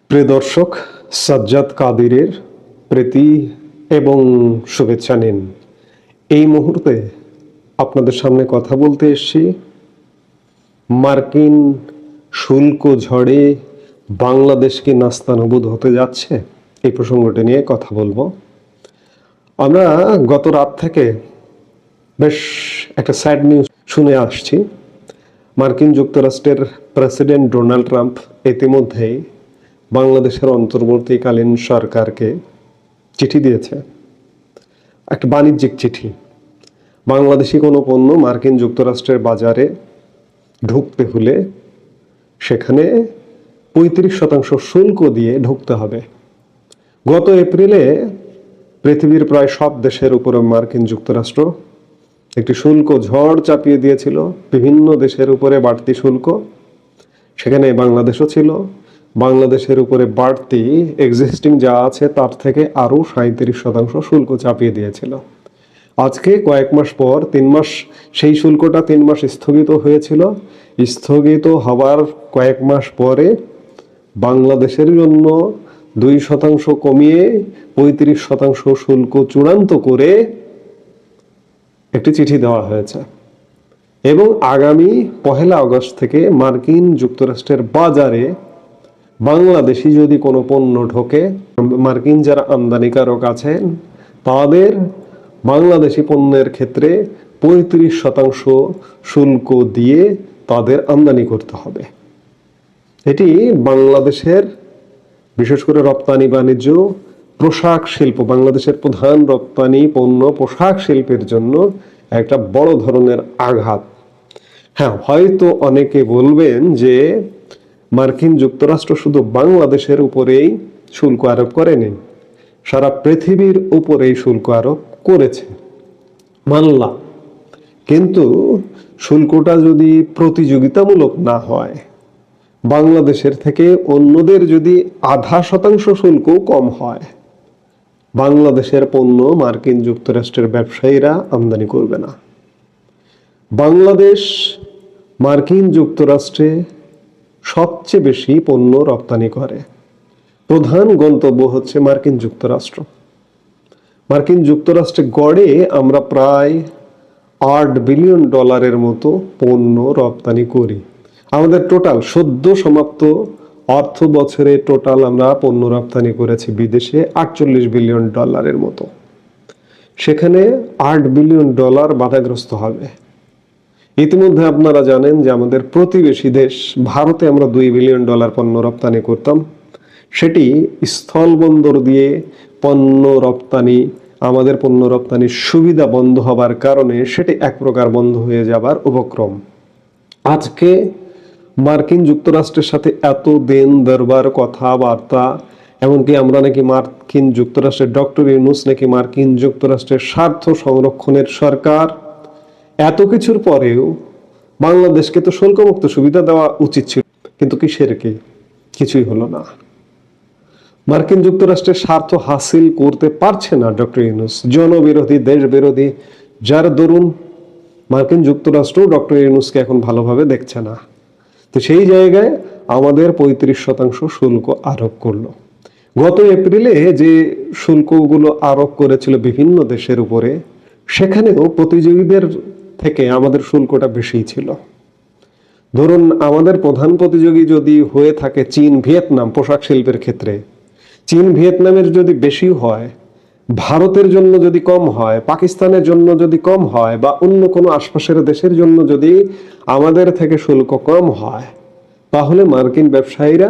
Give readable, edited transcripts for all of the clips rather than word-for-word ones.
প্রিয় দর্শক, সাজ্জাদ কাদিরের প্রীতি এবং শুভেচ্ছা নিন। এই মুহূর্তে আপনাদের সামনে কথা বলতে এসেছি মার্কিন শুল্ক ঝড়ে বাংলাদেশ কি নাস্তানাবুদ হতে যাচ্ছে, এই প্রসঙ্গটি নিয়ে কথা বলবো। আমরা গত রাত থেকে বেশ একটা স্যাড নিউজ শুনে আসছি। মার্কিন যুক্তরাষ্ট্রের প্রেসিডেন্ট ডোনাল্ড ট্রাম্প ইতিমধ্যেই বাংলাদেশের অন্তর্বর্তীকালীন সরকারকে চিঠি দিয়েছে, একটা বাণিজ্যিক চিঠি। বাংলাদেশি কোনো পণ্য মার্কিন যুক্তরাষ্ট্রের বাজারে ঢুকতে হলে সেখানে 35% শুল্ক দিয়ে ঢুকতে হবে। গত এপ্রিলে পৃথিবীর প্রায় সব দেশের উপরে মার্কিন যুক্তরাষ্ট্র একটি শুল্ক ঝড় চাপিয়ে দিয়েছিল, বিভিন্ন দেশের উপরে বাড়তি শুল্ক, সেখানে বাংলাদেশও ছিল। বাংলাদেশের উপরে বাড়তি এক্সিস্টিং যা আছে তার থেকে আরও 37% শুল্ক চাপিয়ে দিয়েছিল। আজকে কয়েক মাস পর 3 মাস সেই শুল্কটা 3 মাস স্থগিত হয়েছিল। স্থগিত হওয়ার কয়েক মাস পরে বাংলাদেশের জন্য 2% কমিয়ে 35% শুল্ক চূড়ান্ত করে একটি চিঠি দেওয়া হয়েছে এবং আগামী 1 আগস্ট থেকে মার্কিন যুক্তরাষ্ট্রের বাজারে বাংলাদেশি যদি কোনো পণ্য ঢোকে, মার্কিন যারা আমদানিকারক আছেন তাদের বাংলাদেশি পণ্যের ক্ষেত্রে 35% শুল্ক দিয়ে তাদের আমদানি করতে হবে। এটি বাংলাদেশের বিশেষ করে রপ্তানি বাণিজ্য, পোশাক শিল্প, বাংলাদেশের প্রধান রপ্তানি পণ্য পোশাক শিল্পের জন্য একটা বড় ধরনের আঘাত। হ্যাঁ, হয়তো অনেকে বলবেন যে মার্কিন যুক্তরাষ্ট্র শুধু বাংলাদেশের উপরেই শুল্ক আরোপ করেনি, সারা পৃথিবীর উপরেই শুল্ক আরোপ করেছে, মানলাম। কিন্তু শুল্কটা যদি প্রতিযোগিতামূলক না হয়, বাংলাদেশের থেকে অন্যদের যদি 0.5% শুল্ক কম হয়, বাংলাদেশের পণ্য মার্কিন যুক্তরাষ্ট্রের ব্যবসায়ীরা আমদানি করবে না। বাংলাদেশ মার্কিন যুক্তরাষ্ট্রে সবচেয়ে বেশি পণ্য রপ্তানি করে, প্রধান গন্তব্য হচ্ছে মার্কিন যুক্তরাষ্ট্র। মার্কিন যুক্তরাষ্ট্রে গড়ে আমরা প্রায় $8 বিলিয়ন মতো পণ্য রপ্তানি করি। আমাদের টোটাল সদ্য সমাপ্ত অর্থ বছরে টোটাল আমরা পণ্য রপ্তানি করেছি বিদেশে $48 বিলিয়ন মতো। সেখানে $8 বিলিয়ন বাধাগ্রস্ত হবে। ইতিমধ্যে আপনারা জানেন যে আমাদের প্রতিবেশী দেশ ভারতে আমরা $2 বিলিয়ন পণ্য রপ্তানি করতাম। সেটি স্থলবন্দর দিয়ে পণ্য রপ্তানি, আমাদের পণ্য রপ্তানির সুবিধা বন্ধ হবার কারণে সেটি এক প্রকার বন্ধ হয়ে যাবার উপক্রম। আজকে মার্কিন যুক্তরাষ্ট্রের সাথে এত দিন দরবার কথাবার্তা, এমনকি আমরা নাকি মার্কিন যুক্তরাষ্ট্রের ডক্টর ইউনূস নাকি মার্কিন যুক্তরাষ্ট্রের স্বার্থ সংরক্ষণের সরকার, এত কিছুর পরেও বাংলাদেশকে তো শুল্কমুক্ত সুবিধা দেওয়া উচিত ছিল, কিন্তু কিসের কি? কিছুই হলো না। মার্কিন যুক্তরাষ্ট্রের স্বার্থ হাসিল করতে পারছে না ডক্টর ইউনূস, জনবিরোধী, দেশ বিরোধী, যার দরুন মার্কিন যুক্তরাষ্ট্র ডক্টর ইউনূসকে এখন ভালোভাবে দেখছে না। তো সেই জায়গায় আমাদের 35% শুল্ক আরোপ করলো। গত এপ্রিলে যে শুল্কগুলো আরোপ করেছিল বিভিন্ন দেশের উপরে, সেখানেও প্রতিযোগীদের থেকে আমাদের শুল্কটা বেশি ছিল। ধরুন, আমাদের প্রধান প্রতিযোগী যদি হয়ে থাকে চীন, ভিয়েতনাম পোশাক শিল্পের ক্ষেত্রে, চীন ভিয়েতনামের যদি বেশি হয়, ভারতের জন্য যদি কম হয়, পাকিস্তানের জন্য যদি কম হয়, বা অন্য কোনো আশপাশের দেশের জন্য যদি আমাদের থেকে শুল্ক কম হয়, তাহলে মার্কিন ব্যবসায়ীরা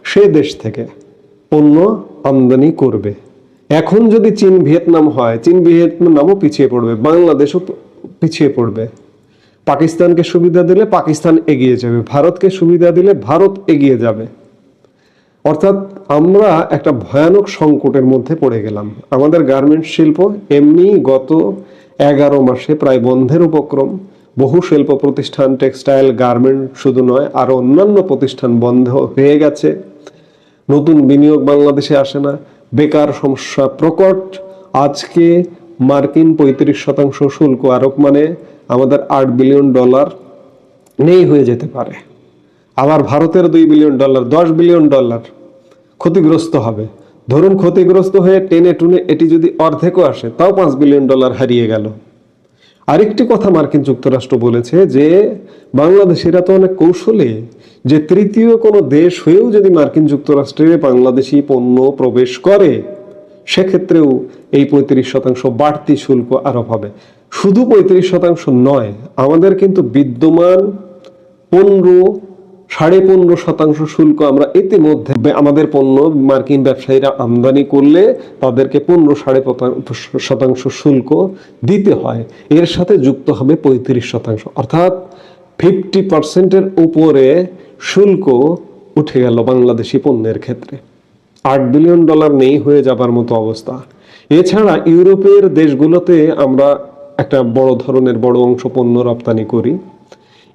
সে দেশ থেকে পণ্য আমদানি করবে। এখন যদি চীন ভিয়েতনাম হয়, চীন ভিয়েতনামও পিছিয়ে পড়বে, বাংলাদেশও পিছিয়ে পড়বে। পাকিস্তানকে সুবিধা দিলে পাকিস্তান এগিয়ে যাবে, ভারতকে সুবিধা দিলে ভারত এগিয়ে যাবে। অর্থাৎ আমরা একটা ভয়ানক সংকটের মধ্যে পড়ে গেলাম। আমাদের গার্মেন্টস শিল্প এমনি গত 11 মাসে প্রায় বন্ধের উপক্রম। বহু শিল্প প্রতিষ্ঠান, টেক্সটাইল, গার্মেন্ট শুধু নয়, আরো অন্যান্য প্রতিষ্ঠান বন্ধ হয়ে গেছে। নতুন বিনিয়োগ বাংলাদেশে আসে না, বেকার সমস্যা প্রকট। আজকে মার্কিন 35% শুল্ক আরোপ মানে আমাদের $8 বিলিয়ন নেই হয়ে যেতে পারে। আবার ভারতের $2 বিলিয়ন, $10 বিলিয়ন ক্ষতিগ্রস্ত হবে। ধরুন ক্ষতিগ্রস্ত হয়ে টেনে টুনে এটি যদি অর্ধেকও আসে, তাও $5 বিলিয়ন হারিয়ে গেল। আরেকটি কথা মার্কিন যুক্তরাষ্ট্র বলেছে যে বাংলাদেশিরা তো অনেক কৌশলী, যে তৃতীয় কোনো দেশ হয়েও যদি মার্কিন যুক্তরাষ্ট্রে বাংলাদেশি পণ্য প্রবেশ করে, সেক্ষেত্রেও এই 35% বাড়তি শুল্ক আরোপ হবে। শুধু 35% নয়, আমাদের কিন্তু বিদ্যমান 15.5% শুল্ক আমরা ইতিমধ্যে আমাদের পণ্য মার্কিন ব্যবসায়ীরা আমদানি করলে তাদেরকে 15.5% শুল্ক দিতে হয়। এর সাথে যুক্ত হবে 35%, অর্থাৎ 50%-এর উপরে শুল্ক উঠে গেল বাংলাদেশি পণ্যের ক্ষেত্রে। $8 বিলিয়ন নেই হয়ে যাবার মতো অবস্থা। এছাড়া ইউরোপের দেশগুলোতে আমরা একটা বড় অংশ পণ্য রপ্তানি করি।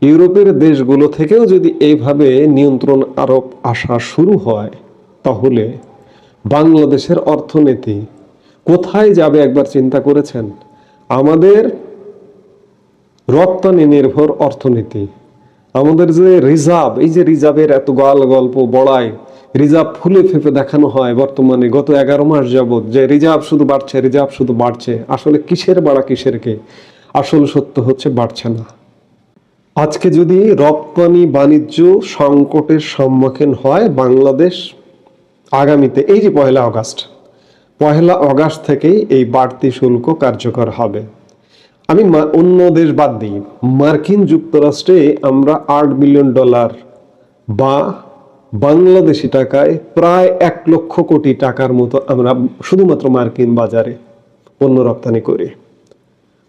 ইউরোপের দেশগুলো থেকেও যদি এইভাবে নিয়ন্ত্রণ আরোপ আসা শুরু হয়, তাহলে বাংলাদেশের অর্থনীতি কোথায় যাবে একবার চিন্তা করেছেন? আমাদের রপ্তানি নির্ভর অর্থনীতি, আমাদের যে রিজার্ভ, এই যে রিজার্ভের এত গল্প বড়ায়, রিজার্ভ ফুলে ফেপে দেখানো হয় বর্তমানে গত 11 মাস যাবত, যে রিজার্ভ শুধু বাড়ছে। আসলে কিসের বাড়া কিসের কে? আসল সত্য হচ্ছে বাড়ছে না। আজকে যদি রপ্তানি বাণিজ্য সংকটের সম্মুখীন হয় বাংলাদেশ, আগামীতে এই যে 1 আগস্ট থেকেই এই বাড়তি শুল্ক কার্যকর হবে। আমি অন্য দেশ বাদ দিই, মার্কিন যুক্তরাষ্ট্রে আমরা $8 বিলিয়ন বা বাংলাদেশি টাকায় প্রায় 1,00,000 কোটি টাকার মতো আমরা শুধুমাত্র মার্কিন বাজারে পণ্য রপ্তানি করি।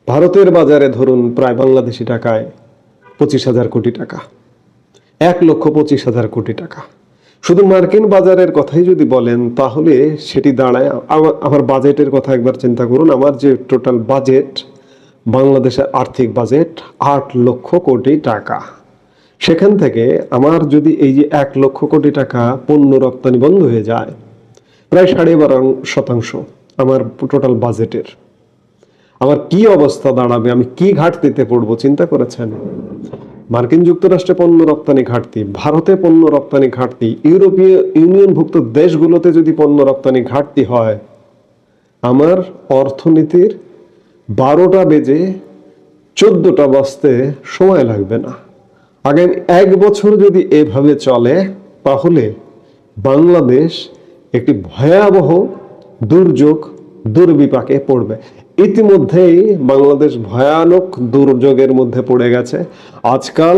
ভারতের বাজারে ধরুন প্রায় বাংলাদেশি টাকায় 25,000 কোটি টাকা, 1,25,000 কোটি টাকা। শুধু মার্কিন বাজারের কথাই যদি বলেন, তাহলে সেটি দাঁড়ায়, আমার বাজেটের কথা একবার চিন্তা করুন। আমার যে টোটাল বাজেট, বাংলাদেশের আর্থিক বাজেট 8 লক্ষ কোটি টাকা। সেখান থেকে আমার যদি এই যে 1 লক্ষ কোটি টাকা পণ্য রপ্তানি বন্ধ হয়ে যায়, প্রায় 12.5% আমার টোটাল বাজেটের, আমার কি অবস্থা দাঁড়াবে? আমি কি ঘাটতিতে পড়বো চিন্তা করেছেন? মার্কিন যুক্তরাষ্ট্রে পণ্য রপ্তানি ঘাটতি, ভারতে পণ্য রপ্তানি ঘাটতি, ইউরোপীয় ইউনিয়নভুক্ত দেশগুলোতে যদি পণ্য রপ্তানি ঘাটতি হয়, আমার অর্থনীতির 12টা বেজে 14টা বাজতে সময় লাগবে না। আগামী 1 বছর যদি এভাবে চলে, তাহলে বাংলাদেশ একটি ভয়াবহ দুর্বিপাকে পড়বে। ইতিমধ্যেই বাংলাদেশ ভয়ানক দুর্যোগের মধ্যে পড়ে গেছে। আজকাল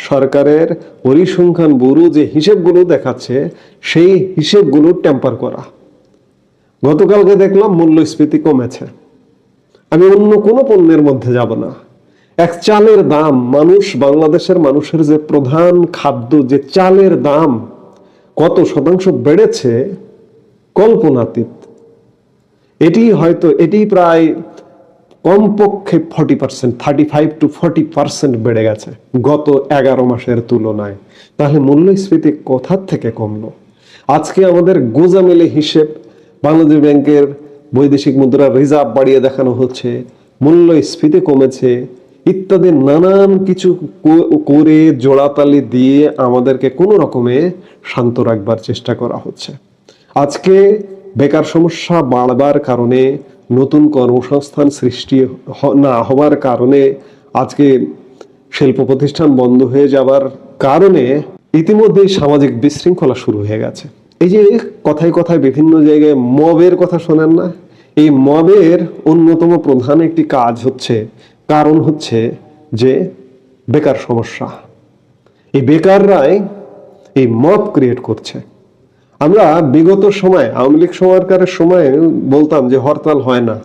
সরকারের পরিসংখ্যান ব্যুরো যে হিসেবগুলো দেখাচ্ছে, সেই হিসেবগুলো টেম্পার করা। গতকালকে দেখলাম মূল্যস্ফীতি কমেছে। আমি অন্য কোনো পণ্যের মধ্যে যাব না, এক চালের দাম, বাংলাদেশের মানুষের যে প্রধান খাদ্য যে চালের দাম কত শতাংশ বেড়েছে কল্পনাতীত। এটি প্রায় কমপক্ষে 40%, 35-40% বেড়ে গেছে গত 11 মাসের তুলনায়। তাহলে মূল্যস্ফীতি কোথা থেকে কমলো? আজকে আমাদের গোজামিলে হিসেব, বাংলাদেশ ব্যাংকের বৈদেশিক মুদ্রার রিজার্ভ বাড়িয়ে দেখানো হচ্ছে, মূল্যস্ফীতি কমেছে ইত্যাদি নানান কিছু করে জোড়াতালি দিয়ে আমাদেরকে কোনো রকমে শান্ত রাখবার চেষ্টা করা হচ্ছে। আজকে বেকার সমস্যা বাড়বার কারণে, নতুন কর্মসংস্থান সৃষ্টি না হওয়ার কারণে, আজকে শিল্প প্রতিষ্ঠান বন্ধ হয়ে যাবার কারণে ইতিমধ্যেই সামাজিক বিশৃঙ্খলা শুরু হয়ে গেছে। এই যে কথায় কথায় বিভিন্ন জায়গায় মবের কথা শোনেন না? এই মবের অন্যতম প্রধান একটি কারণ হচ্ছে যে বেকার সমস্যা। এই বেকাররাই এই মব ক্রিয়েট করছে। আমরা বিগত সময়, আওয়ামী লীগ সরকারের সময় বলতাম যে হরতাল হয় না।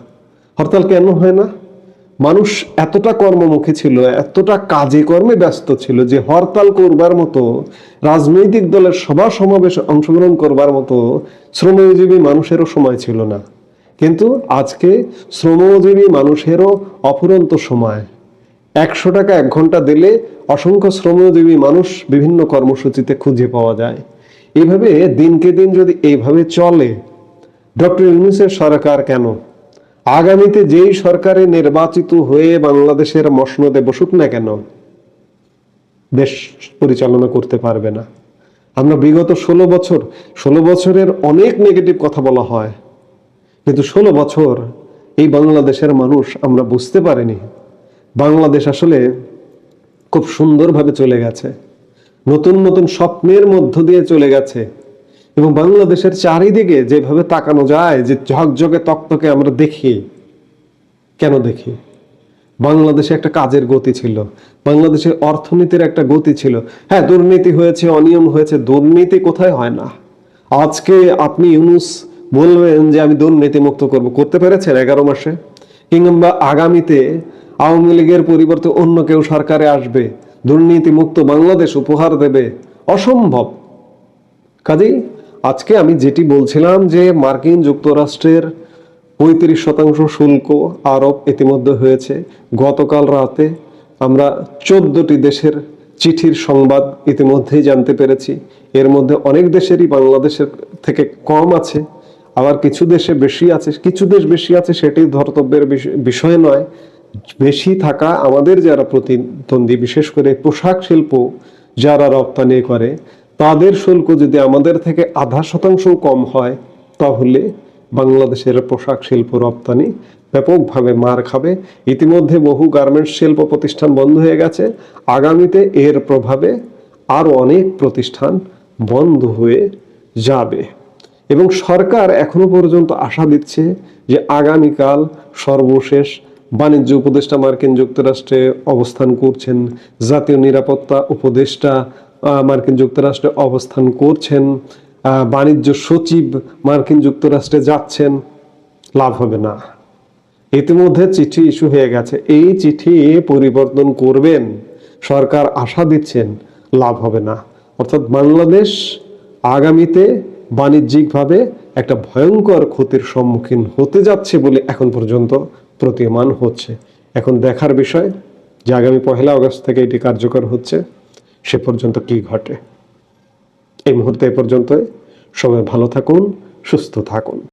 হরতাল কেন হয় না? মানুষ এতটা কর্মমুখী ছিল, এতটা কাজে কর্মে ব্যস্ত ছিল যে হরতাল করবার মতো, রাজনৈতিক দলের সভা সমাবেশে অংশগ্রহণ করবার মতো শ্রমজীবী মানুষেরও সময় ছিল না। কিন্তু আজকে শ্রমজীবী মানুষেরও অফুরন্ত সময়। 100 টাকা 1 ঘন্টা দিলে অসংখ্য শ্রমজীবী মানুষ বিভিন্ন কর্মসূচিতে খুঁজে পাওয়া যায়। এইভাবে দিনকে দিন যদি এইভাবে চলে, ডক্টর ইউনূসের সরকার কেন, আগামীতে যেই সরকারে নির্বাচিত হয়ে বাংলাদেশের মসনদে বসুক না কেন, দেশ পরিচালনা করতে পারবে না। আমরা বিগত 16 বছরের অনেক নেগেটিভ কথা বলা হয়, কিন্তু 16 বছর এই বাংলাদেশের মানুষ আমরা বুঝতে পারিনি বাংলাদেশ আসলে খুব সুন্দরভাবে চলে গেছে, নতুন নতুন স্বপ্নের মধ্য দিয়ে চলে গেছে। এবং বাংলাদেশের চারিদিকে যেভাবে তাকানো যায়, যে ঝকঝকে তকতকে আমরা দেখি, কেন দেখি? বাংলাদেশে একটা কাজের গতি ছিল, বাংলাদেশের অর্থনীতির একটা গতি ছিল। হ্যাঁ, দুর্নীতি হয়েছে, অনিয়ম হয়েছে, দুর্নীতি কোথায় হয় না? আজকে আপনি ইউনূস বলবেন যে আমি দুর্নীতি মুক্ত করব, করতে পেরেছেন 11 মাসে? কিংবা আগামীতে আওয়ামী লীগের পরিবর্তে অন্য কেউ সরকারে আসবে, দুর্নীতি মুক্ত বাংলাদেশ উপহার দেবে? অসম্ভব। কাজেই আজকে আমি যেটি বলছিলাম যে মার্কিন যুক্তরাষ্ট্রের 35% শুল্ক আরোপ ইতিমধ্যে হয়েছে। গতকাল রাতে আমরা 14টি দেশের চিঠির সংবাদ ইতিমধ্যেই জানতে পেরেছি। এর মধ্যে অনেক দেশেরই বাংলাদেশের থেকে কম আছে, আবার কিছু দেশে বেশি আছে। কিছু দেশ বেশি আছে সেটি ধর্তব্যের বিষয় নয়। বেশি থাকা আমাদের যারা প্রতিদ্বন্দ্বী, বিশেষ করে পোশাক শিল্প যারা রপ্তানি করে, তাদের শুল্ক যদি আমাদের থেকে 0.5% কম হয়, তাহলে বাংলাদেশের পোশাক শিল্প রপ্তানি ব্যাপকভাবে মার খাবে। ইতিমধ্যে বহু গার্মেন্টস শিল্প প্রতিষ্ঠান বন্ধ হয়ে গেছে, আগামীতে এর প্রভাবে আরো অনেক প্রতিষ্ঠান বন্ধ হয়ে যাবে। এবং সরকার এখনো পর্যন্ত আশা দিচ্ছে যে আগামীকাল সর্বশেষ বাণিজ্য উপদেষ্টা মার্কিন যুক্তরাষ্ট্রে অবস্থান করছেন, জাতীয় নিরাপত্তা উপদেষ্টা মার্কিন যুক্তরাষ্ট্রে অবস্থান করছেন, বাণিজ্য সচিব মার্কিন যুক্তরাষ্ট্রে যাচ্ছেন। লাভ হবে না। ইতিমধ্যে চিঠি ইস্যু হয়ে গেছে, এই চিঠি পরিবর্তন করবেন, সরকার আশা দিচ্ছেন, লাভ হবে না। অর্থাৎ বাংলাদেশ আগামীতে বাণিজ্যিকভাবে একটা ভয়ঙ্কর ক্ষতির সম্মুখীন হতে যাচ্ছে বলে এখন পর্যন্ত প্রতীয়মান হচ্ছে। এখন দেখার বিষয় যে আগামী 1 আগস্ট থেকে এটি কার্যকর হচ্ছে, সে পর্যন্ত কি ঘটে। এই মুহূর্তে এ পর্যন্ত। সবাই ভালো থাকুন, সুস্থ থাকুন।